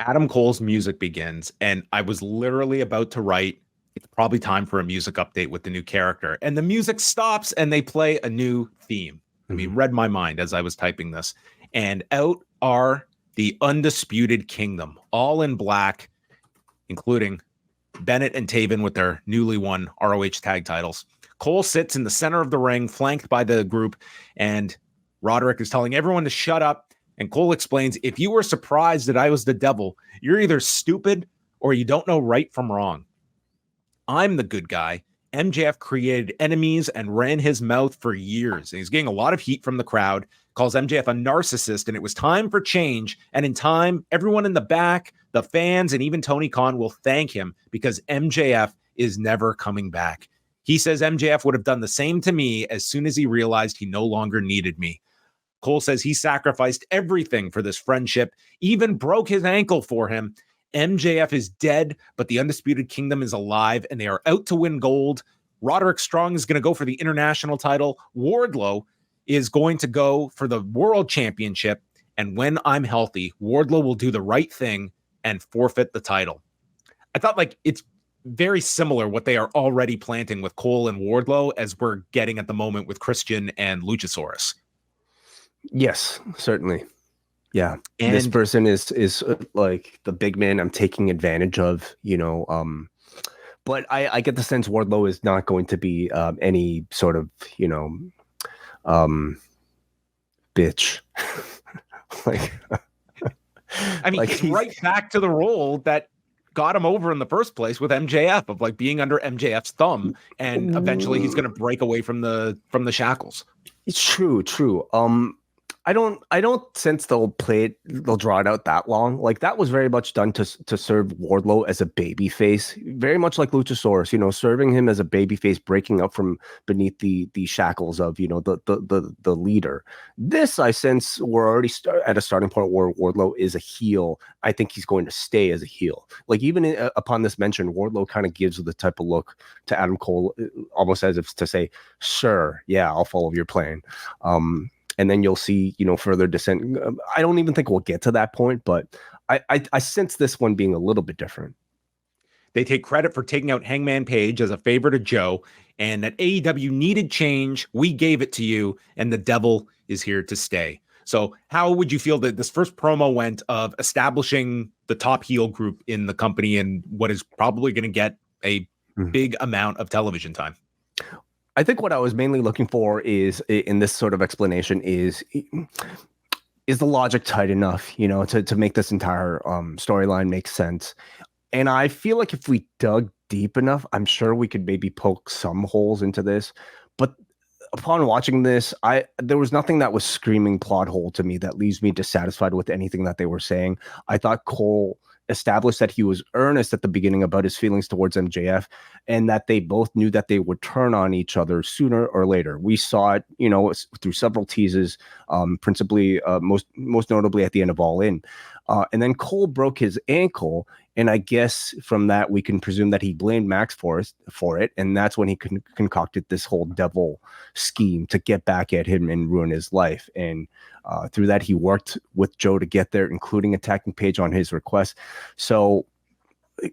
Adam Cole's music begins, and I was literally about to write, it's probably time for a music update with the new character. And the music stops and they play a new theme. I mean, read my mind as I was typing this. And out are the Undisputed Kingdom, all in black, including Bennett and Taven with their newly won ROH tag titles. Cole sits in the center of the ring, flanked by the group, and Roderick is telling everyone to shut up. And Cole explains, if you were surprised that I was the devil, you're either stupid or you don't know right from wrong. I'm the good guy. MJF created enemies and ran his mouth for years. And he's getting a lot of heat from the crowd, calls MJF a narcissist, and it was time for change. And in time, everyone in the back, the fans, and even Tony Khan will thank him because MJF is never coming back. He says MJF would have done the same to me as soon as he realized he no longer needed me. Cole says he sacrificed everything for this friendship, even broke his ankle for him. MJF is dead, but the Undisputed Kingdom is alive, and they are out to win gold. Roderick Strong is going to go for the international title. Wardlow is going to go for the world championship. And when I'm healthy, Wardlow will do the right thing and forfeit the title. I thought it's very similar what they are already planting with Cole and Wardlow as we're getting at the moment with Christian and Luchasaurus. Yes, certainly. Yeah. And this person is like the big man I'm taking advantage of, but I get the sense Wardlow is not going to be any sort of, bitch. I mean, he's right back to the role that got him over in the first place with MJF of being under MJF's thumb, and eventually he's going to break away from the shackles. It's true. I don't sense they'll draw it out that long. Like that was very much done to serve Wardlow as a baby face, very much like Luchasaurus, serving him as a baby face, breaking up from beneath the shackles of, the leader. This, I sense we're already at a starting point where Wardlow is a heel. I think he's going to stay as a heel. Like even upon this mention, Wardlow kind of gives the type of look to Adam Cole, almost as if to say, sure, yeah, I'll follow your plan. And then you'll see, further descent. I don't even think we'll get to that point, but I sense this one being a little bit different. They take credit for taking out Hangman Page as a favor to Joe, and that AEW needed change. We gave it to you, and the devil is here to stay. So how would you feel that this first promo went of establishing the top heel group in the company and what is probably going to get a big amount of television time? I think what I was mainly looking for is in this sort of explanation is the logic tight enough, to make this entire storyline make sense. And I feel like if we dug deep enough, I'm sure we could maybe poke some holes into this. But upon watching this, there was nothing that was screaming plot hole to me that leaves me dissatisfied with anything that they were saying. I thought Cole established that he was earnest at the beginning about his feelings towards MJF, and that they both knew that they would turn on each other sooner or later. We saw it, through several teases, principally, most notably at the end of All In. And then Cole broke his ankle, and I guess from that we can presume that he blamed Max for it, and that's when he concocted this whole devil scheme to get back at him and ruin his life. And through that, he worked with Joe to get there, including attacking Page on his request. So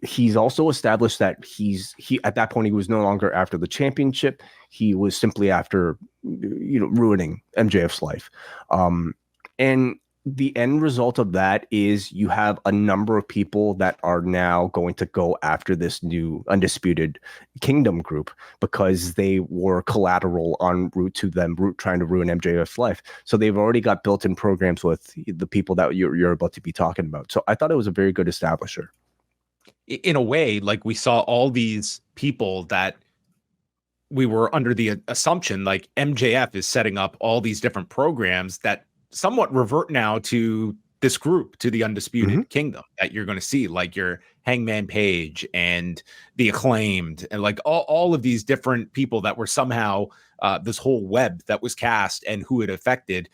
he's also established that he at that point he was no longer after the championship. He was simply after ruining MJF's life. And the end result of that is you have a number of people that are now going to go after this new Undisputed Kingdom group because they were collateral en route to them trying to ruin MJF's life. So they've already got built-in programs with the people that you're about to be talking about. So I thought it was a very good establisher. In a way, like we saw all these people that we were under the assumption like MJF is setting up all these different programs that somewhat revert now to this group, to the Undisputed Kingdom that you're going to see, like your Hangman Page and the Acclaimed, and like all of these different people that were somehow this whole web that was cast and who it affected.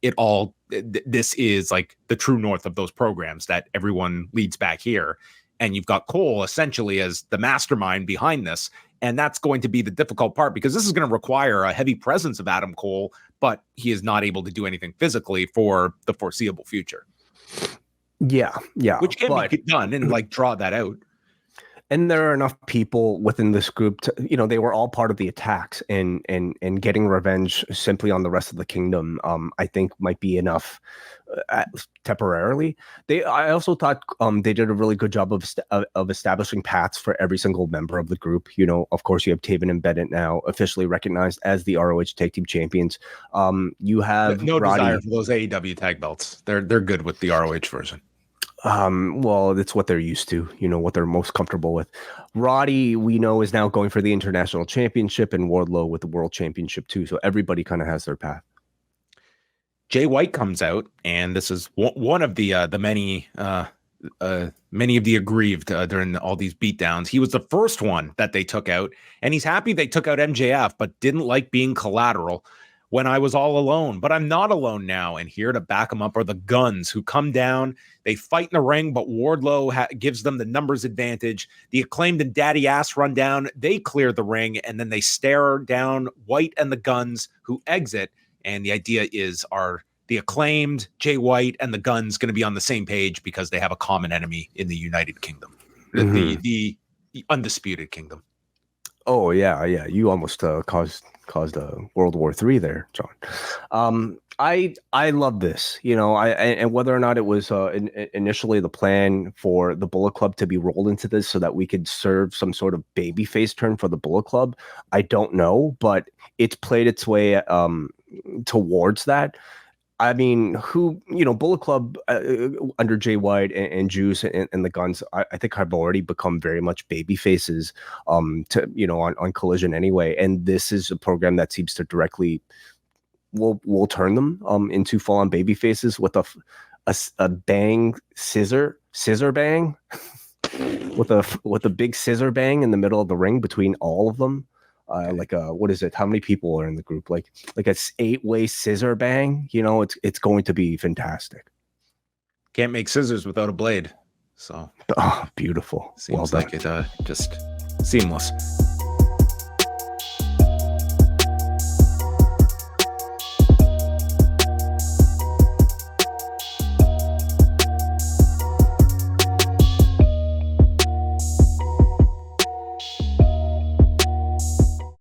It all, this is like the true north of those programs that everyone leads back here. And you've got Cole essentially as the mastermind behind this. And that's going to be the difficult part because this is going to require a heavy presence of Adam Cole, but he is not able to do anything physically for the foreseeable future. Yeah, yeah, which can but be done and like draw that out. and there are enough people within this group to, they were all part of the attacks, and getting revenge simply on the rest of the kingdom, I think might be enough, temporarily. I also thought they did a really good job of establishing paths for every single member of the group. Of course, you have Taven and Bennett now officially recognized as the ROH Tag Team Champions. You have No Roddy. desire for those AEW tag belts. They're good with the ROH version. Well, it's what they're used to, what they're most comfortable with. Roddy, we know, is now going for the international championship, and Wardlow with the world championship too. So everybody kind of has their path. Jay White comes out, and this is one of the many of the aggrieved during all these beatdowns. He was the first one that they took out, and he's happy they took out MJF, but didn't like being collateral when I was all alone. But I'm not alone now, and here to back him up are the Guns, who come down. They fight in the ring, but Wardlow gives them the numbers advantage. The Acclaimed and Daddy Ass run down. They clear the ring, and then they stare down White and the Guns, who exit. And the idea is, are the Acclaimed, Jay White, and the Guns going to be on the same page because they have a common enemy in the United Kingdom, the Undisputed Kingdom. Oh yeah. You almost caused a World War III there, John. I love this, and whether or not it was initially the plan for the Bullet Club to be rolled into this so that we could serve some sort of babyface turn for the Bullet Club, I don't know, but it's played its way towards that. I mean, Bullet Club under Jay White and Juice and the Guns, I think have already become very much baby faces, on Collision anyway. And this is a program that seems to directly will turn them into full on baby faces with a bang scissor bang with a big scissor bang in the middle of the ring between all of them. What is it? How many people are in the group? Like a 8-way scissor bang. It's going to be fantastic. Can't make scissors without a blade. So beautiful. Seems like it just seamless.